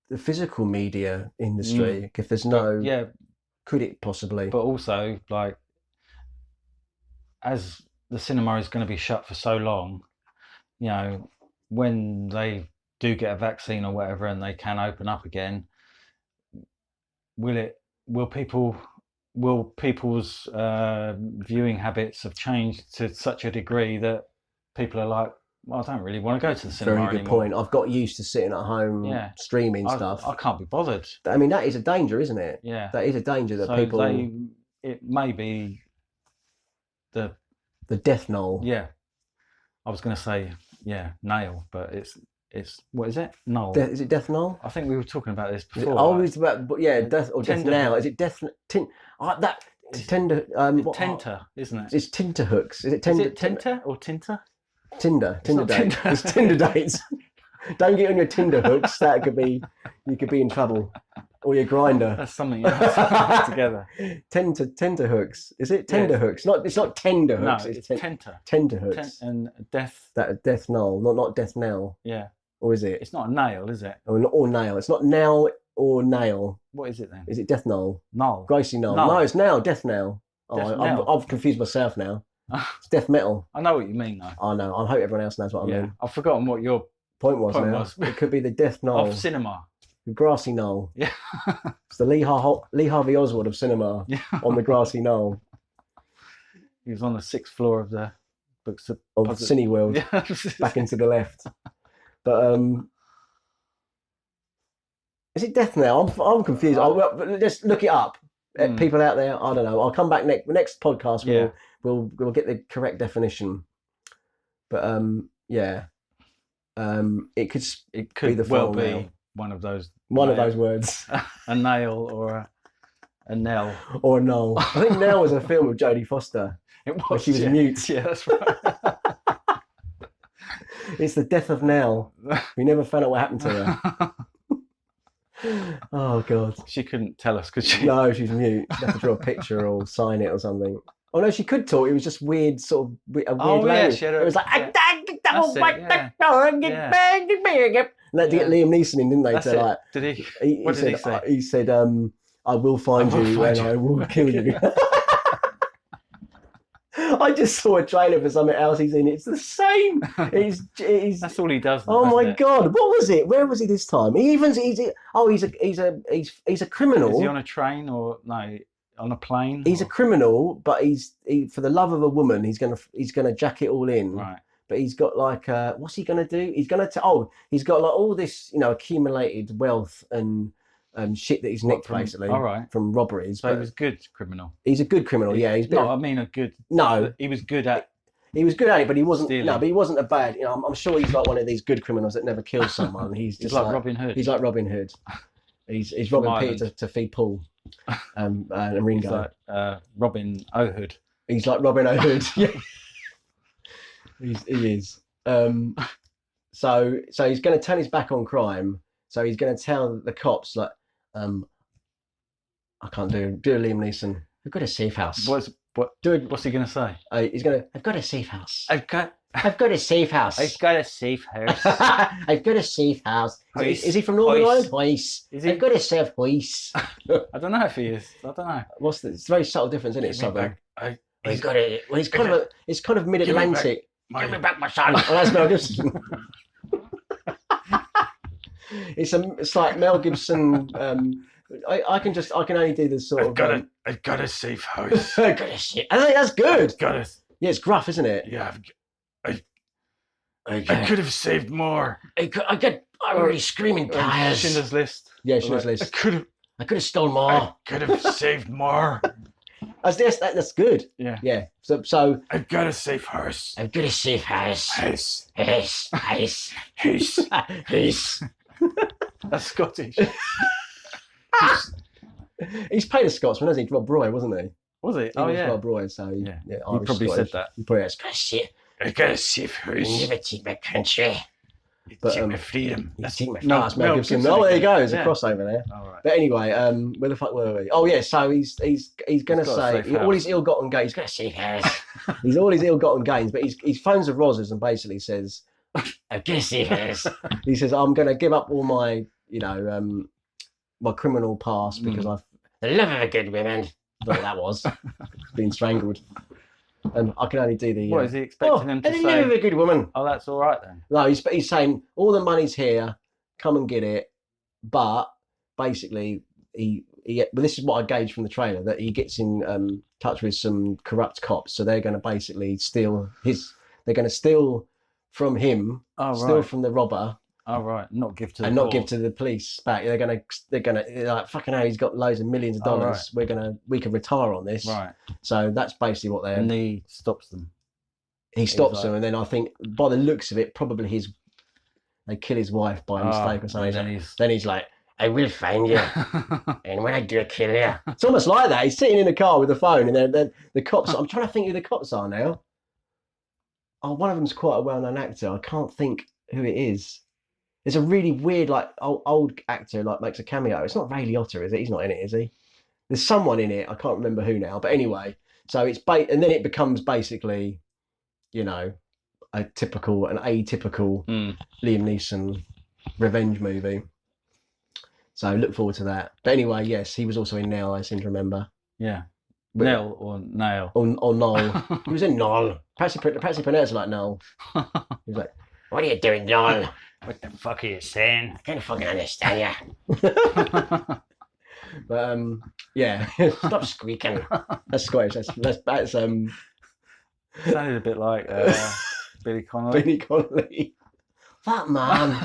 the physical media industry? If there's could it possibly? But also, like, as the cinema is going to be shut for so long, you know, when they do get a vaccine or whatever and they can open up again, will people's viewing habits have changed to such a degree that people are like, well, I don't really want to go to the cinema anymore. Very good point. I've got used to sitting at home streaming stuff. I can't be bothered. I mean, that is a danger, isn't it? Yeah. That is a danger that people... It may be the Death Nell. Yeah. I was going to say, nail, but it's what is it? Nell. Is it Death Nell? I think we were talking about this before. It's about Death or Death Nell. Is it Death? Tender. Tinter, isn't it? It's Tinter hooks. Is it Tinder? Is it Tinter or Tinter? Tinder dates. It's Tinder dates. Don't get on your Tinder hooks. You could be in trouble. Or your grinder. That's something else together. Tender hooks. Is it tender hooks? It's not tender hooks. No, it's tenter. Tender hooks. And death. Death Nell, not Death Nell. Yeah. Or is it? It's not a nail, is it? Or nail. It's not nail or nail. What is it then? Is it Death Nell? Null. Gracie Null. No, it's Nell. Death Nell. I've confused myself now. It's death metal. I know what you mean, though. I know. I hope everyone else knows what I mean. I've forgotten what your point was. It could be the Death Nell of cinema. The grassy knoll. Yeah. It's the Lee Harvey Oswald of cinema on the grassy knoll. He was on the 6th floor of the books of Cineworld. Back into the left. But is it Death Nell? I'm confused. Just look it up. People out there, I don't know. I'll come back next podcast. We'll get the correct definition. But it could be the well be nail. One of those words. A nail or a Nell. Or a Null. I think Nell was a film with Jodie Foster. It was. She was mute. Yeah, that's right. It's the death of Nell. We never found out what happened to her. Oh God. She couldn't tell us, could she? No, she's mute. She'd have to draw a picture or sign it or something. Oh no, she could talk. It was just weird, sort of language. It was like, and they had to get Liam Neeson in, didn't they? That's to, like, did he? What did he say? He said, "I will find you and I will kill you." I just saw a trailer for something else he's in. It's the same. That's all he does. Oh my God! What was it? Where was he this time? He's a criminal. Is he on a train or no? On a plane? He's a criminal, but he for the love of a woman, he's gonna jack it all in. Right. But he's got like what's he gonna do? He's got like all this accumulated wealth and shit that he's nicked basically. All right. From robberies. So he was a good criminal. He's a good criminal. Yeah. He was good at. He was good at it, but he wasn't. Stealing. No, but he wasn't a bad. I'm sure he's like one of these good criminals that never kills someone. He's just like Robin Hood. He's like Robin Hood. He's robbing Peter to feed Paul and Ringo. He's like Robin O'Hood. He's like Robin O'Hood. Yeah. He is. So he's going to turn his back on crime. So he's going to tell the cops like, I can't do Liam Neeson. I've got a safe house. What's he going to say? I've got a safe house. I've got a safe house. I've got a safe house. I've got a safe house. Is he from Northern Ireland? Hoist. I've got a safe house. I don't know if he is. I don't know. It's a very subtle difference, isn't it? Southern. He's got it. Well, it's kind of mid-Atlantic. Give me back my son. Oh, that's Mel Gibson. It's like Mel Gibson. I can only do this sort of. I've got a safe house. I think that's good. Yeah, it's gruff, isn't it? Yeah, I could have saved more. I get already screaming tires. Schindler's List. Yeah, Schindler's List. I could have stolen more. I could have saved more. That's good. Yeah. Yeah. So I've got a safe house. I've got a safe house. House. That's Scottish. He's played a Scotsman, hasn't he? Rob Roy, wasn't he? Was he? He was Rob Roy, so yeah. He Irish, probably Scottish. said that. He probably has. I've got a safe house. Never take my country. But, take my freedom. That's Mel Gibson. Oh, there you go. There's a crossover there. All right. But anyway, where the fuck were we? Oh yeah, so he's going to say all his ill-gotten gains. He's got a safe house. He's all his ill-gotten gains, but he phones the Rozzers and basically says, "I've got a safe house." He says, "I'm going to give up all my, my criminal past because I've the love of a good woman." What that was being strangled. And I can only do the. What is he expecting him to say? Love of a good woman. Oh, that's all right then. No, he's saying all the money's here. Come and get it. But basically, but this is what I gauged from the trailer, that he gets in touch with some corrupt cops. So they're going to basically steal They're going to steal from him. Steal from the robber. Oh right, not give to the police back. They're gonna like, fucking hell, he's got loads of millions of dollars. Right. We can retire on this. Right. So that's basically what they're. And he stops them. He stops them, and then I think by the looks of it, probably they kill his wife by mistake or something. Then he's like, "I will find you, and when I do, I kill you." It's almost like that. He's sitting in a car with a phone, and then the cops. I'm trying to think who the cops are now. Oh, one of them's quite a well-known actor. I can't think who it is. There's a really weird, like, old actor, like, makes a cameo. It's not Ray Liotta, is it? He's not in it, is he? There's someone in it. I can't remember who now. But anyway, so it's and then it becomes basically, an atypical Liam Neeson revenge movie. So look forward to that. But anyway, yes, he was also in Nell, I seem to remember. Yeah. Nell or Nail? Or Noel. He was in Noel. Perhaps he pronounced it like Noel. He was like, "What are you doing, Noel? What the fuck are you saying? I can't fucking understand you." But yeah, stop squeaking. That's Scottish. That's sounded a bit like Billy Connolly. Billy Connolly. That man.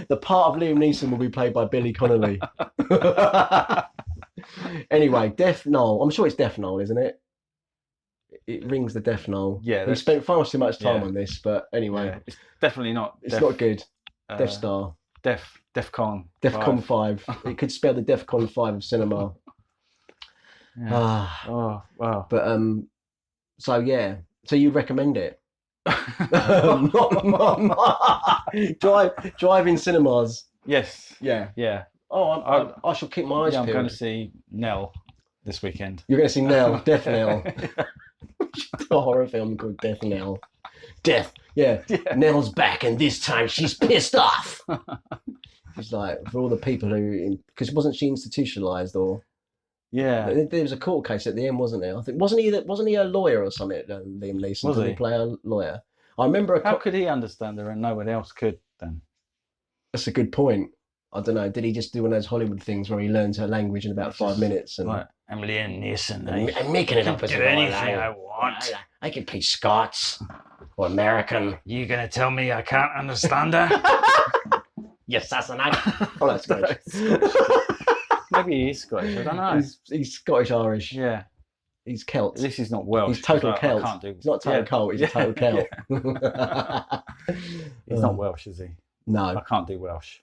The part of Liam Neeson will be played by Billy Connolly. Anyway, Death Nell. I'm sure it's Death Nell, isn't it? It rings the Death Nell. Yeah, we spent far too much time on this, but anyway, it's definitely not. It's not good. Death Star. DEFCON. DEFCON 5. It could spell the DEFCON 5 of cinema. Yeah. Oh wow. But so yeah, so you'd recommend it? Drive-in cinemas. Yes. Yeah. Yeah. Oh, I shall keep my eyes peeled. I'm going to see Nell this weekend. You're going to see Nell, Death Nell. A horror film called Death Nell. Death. Yeah. Nell's back, and this time she's pissed off. It's like, for all the people who, because wasn't she institutionalized or? Yeah. There was a court case at the end, wasn't there? I think wasn't he a lawyer or something? Liam Neeson. Was Did he play a lawyer? I remember. How could he understand her and no one else could then? That's a good point. I don't know. Did he just do one of those Hollywood things where he learns her language in about 5 minutes? And like, I'm Liam Neeson. I'm making it up as I can do anything I want. I can play Scots or American. You gonna tell me I can't understand her? You assassinate. Oh, that's Scottish. Maybe he is Scottish. I don't know. He's Scottish-Irish. Yeah. He's Celt. This is not Welsh. He's total Celt. He's not total Celt. He's a total Celt. He's not Welsh, is he? No. I can't do Welsh.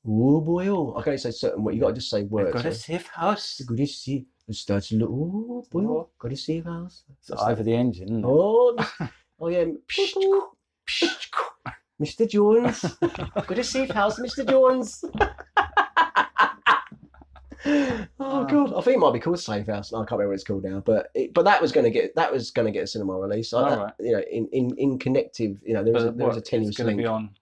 Oh boy! Oh, I can't say certain words. You got to just say words. I've got a safe house. Good to see. It starts to look. Oh boy! Got to safe house. It's over the engine. Oh yeah. Mr. Jones. Got a safe house, Mr. Jones. Oh god! I think it might be called Safe House. No, I can't remember what it's called now. But that was going to get a cinema release. Right. In connective, there was a tenuous link. Be on.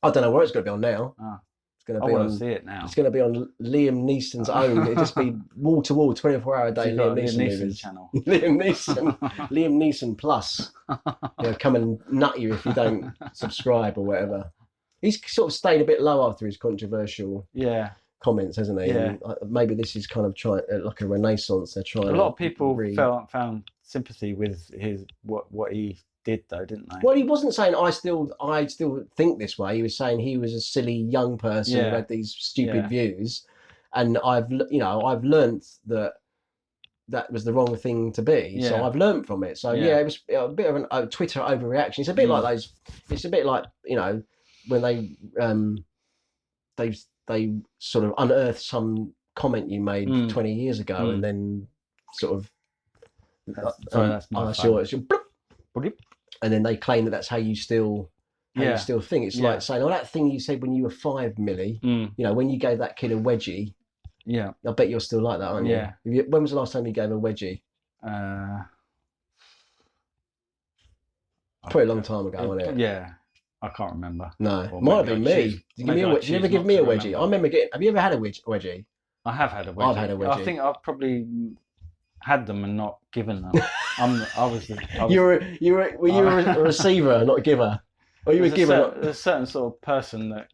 I don't know where it's going to be on now. Ah. going to I be want to on. see it now. It's going to be on Liam Neeson's own. It'll just be wall to wall, 24-hour a day You've Liam got Neeson movies. channel. Liam Neeson Plus. Come and nut you if you don't subscribe or whatever. He's sort of stayed a bit low after his controversial comments, hasn't he? Yeah. And maybe this is kind of like a renaissance. They're trying. A lot of people found sympathy with what he did, though, didn't they? Well, he wasn't saying I still think this way. He was saying he was a silly young person who had these stupid views, and I've learnt that was the wrong thing to be. So I've learnt from it. So it was a bit of a Twitter overreaction. It's a bit like those. It's a bit like when they sort of unearthed some comment you made 20 years ago, and then sort of that's my and then they claim that that's how you still think. It's like saying, that thing you said when you were 5, Millie, when you gave that kid a wedgie. Yeah, I bet you're still like that, aren't you? Yeah. When was the last time you gave a wedgie? Probably a long time ago, wasn't it? Yeah, I can't remember. No, might have been me. Did you ever give me a wedgie? I remember getting. Have you ever had a wedgie? I have had a wedgie. I've had a wedgie. I think I've probably had them and not given them. You were a receiver, not a giver. Or you were a giver. There's a certain sort of person that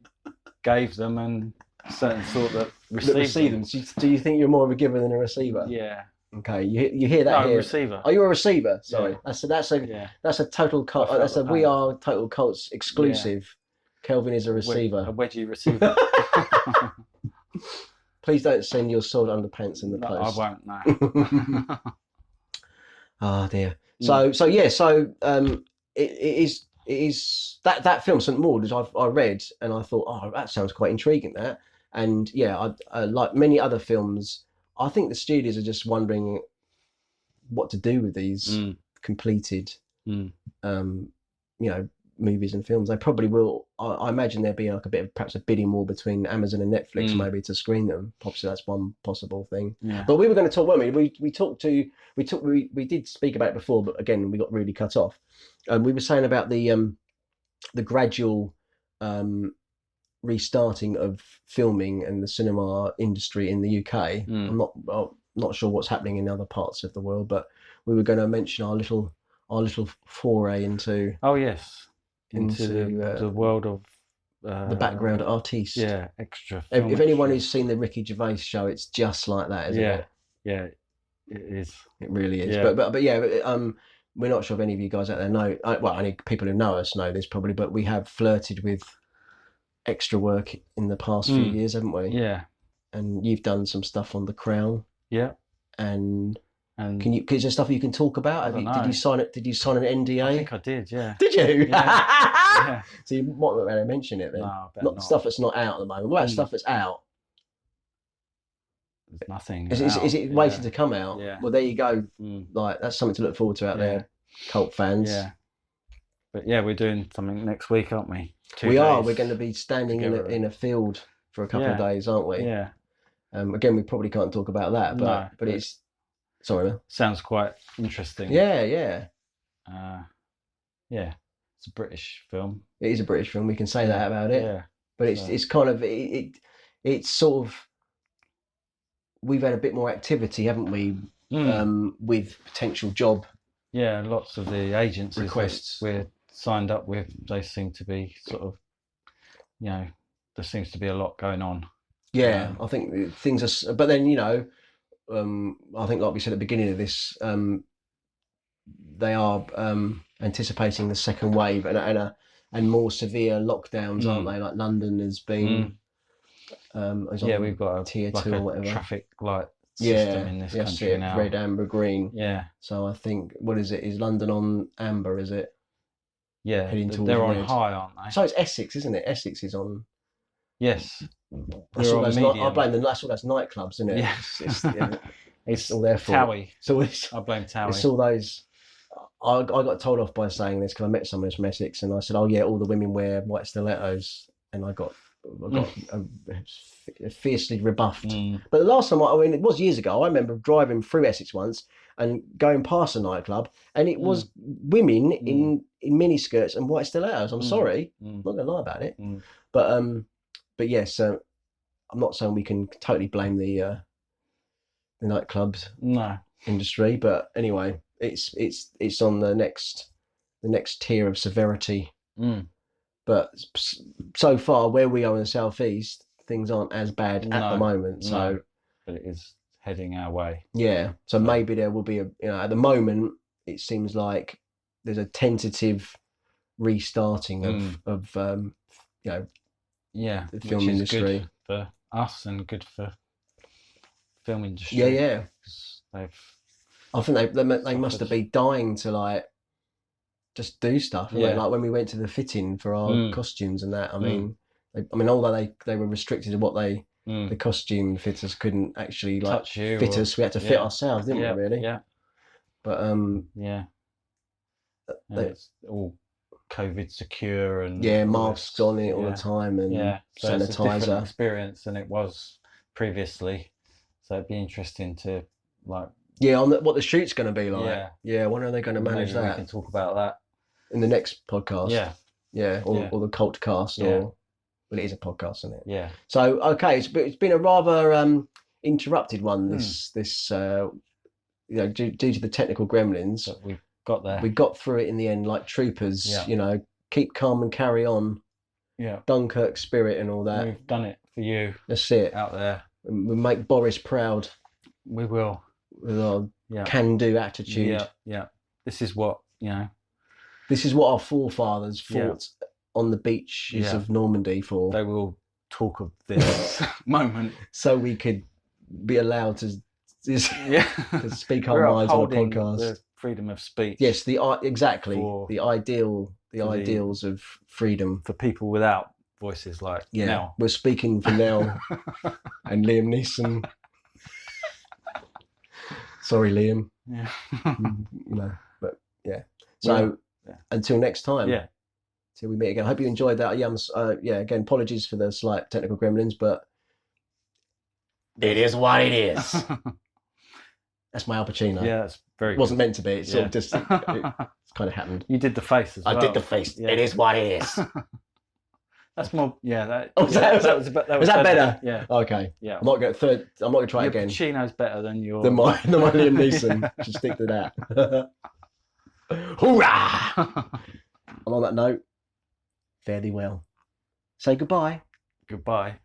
gave them and a certain sort that received them. Do you think you're more of a giver than a receiver? Yeah. Okay, you hear that? No, here. Receiver. Are you a receiver? Sorry, that's a total cult. That's a We Are Total Cults exclusive. Yeah. Kelvin is a receiver. A wedgie receiver. Please don't send your soiled underpants in the post. I won't. No. Oh dear. So it is that film St Maud, I read and I thought, that sounds quite intriguing. And I like many other films. I think the studios are just wondering what to do with these completed, movies and films. They probably will. I imagine there'll be like perhaps a bidding war between Amazon and Netflix maybe to screen them. Possibly that's one possible thing. Yeah. But we were going to talk, weren't we? We did speak about it before, but again we got really cut off. We were saying about the gradual restarting of filming and the cinema industry in the UK. I'm not sure what's happening in other parts of the world, but we were going to mention our little foray into into the world of the background artists. Yeah, extra. If anyone who's seen the Ricky Gervais show, it's just like that, isn't it? Yeah, it is. It really is. Yeah. But we're not sure if any of you guys out there know. Well, only people who know us know this probably, but we have flirted with extra work in the past few years, haven't we? Yeah. And you've done some stuff on The Crown. Yeah. And is there stuff you can talk about? Did you sign it? Did you sign an NDA? I think I did. Yeah. Did you? Yeah. So you might not really mention it then. No, not stuff that's not out at the moment. What about stuff that's out? There's nothing. Is it waiting to come out? Yeah. Well, there you go. Like that's something to look forward to out there, cult fans. Yeah. But we're doing something next week, aren't we? We are. We're going to be standing in a field for a couple of days, aren't we? Yeah. Again, we probably can't talk about that, but it's. Sorry, man. Sounds quite interesting. Yeah. Yeah. It's a British film. It is a British film. We can say that about it. Yeah. But it's kind of it's sort of. We've had a bit more activity, haven't we? With potential job. Yeah, lots of the agencies requests we're signed up with, they seem to be sort of, there seems to be a lot going on. Yeah, I think things are, but then I think like we said at the beginning of this, they are anticipating the second wave and more severe lockdowns, aren't they? Like London has been. We've got a tier 2 or whatever traffic light system in this country now. Red, amber, green. Yeah. So I think what is it? Is London on amber? Is it? Yeah. Heading towards they're on red. high, aren't they? So it's Essex, isn't it? Essex is on. Yes. I blame them. That's all those nightclubs, isn't it? Yes. It's all their fault. Towie. So I blame Towie. It's all those. I got told off by saying this because I met someone from Essex and I said, "Oh yeah, all the women wear white stilettos," and I got fiercely rebuffed. But the last time, it was years ago. I remember driving through Essex once and going past a nightclub, and it was women in miniskirts and white stilettos. I'm sorry, I'm not gonna lie about it. But yes, I'm not saying we can totally blame the nightclubs industry, but anyway, it's on the next tier of severity. But so far, where we are in the southeast, things aren't as bad at the moment. So, but it is heading our way. Yeah. So maybe there will be at the moment, it seems like there's a tentative restarting of the film industry. Good for us and good for film industry. Yeah. I think they must have been dying to like just do stuff. Like when we went to the fitting for our costumes and that. I mean, although they were restricted to what the costume fitters couldn't actually like fit us. We had to fit ourselves, didn't we? Really? Yeah. But it's all COVID secure and masks on it all the time and so sanitizer. It's a different experience than it was previously. So it'd be interesting to like. Yeah, on what the shoot's going to be like. Yeah. When are they going to manage that? We can talk about that in the next podcast. Yeah. Or the cult cast or. Well, it is a podcast, isn't it? Yeah. So it's been a rather interrupted one. This due to the technical gremlins. But we've got there. We got through it in the end, like troopers. Yeah. Keep calm and carry on. Yeah. Dunkirk spirit and all that. We've done it for you. That's it. Out there. We make Boris proud. We will. With our can-do attitude. Yeah. This is what This is what our forefathers fought on the beaches of Normandy for. They will talk of this moment, so we could be allowed to speak our minds on a podcast. The freedom of speech. Yes, exactly the ideals of freedom for people without voices like Nell. We're speaking for Nell and Liam Neeson. Sorry, Liam. Yeah. But yeah. So until next time. Yeah. Till we meet again. I hope you enjoyed that. Again, apologies for the slight technical gremlins, but it is what it is. That's my Al Pacino. Yeah, that's very. It wasn't meant to be. It's sort of just it kind of happened. You did the face as well. I did the face. Yeah. It is what it is. That's more. Yeah, was that better? Yeah. Okay. Yeah. I'm not going to try again. Pacino's better than your. Than my Liam Neeson. Should stick to that. Hoorah! And on that note, fare thee well. Say goodbye. Goodbye.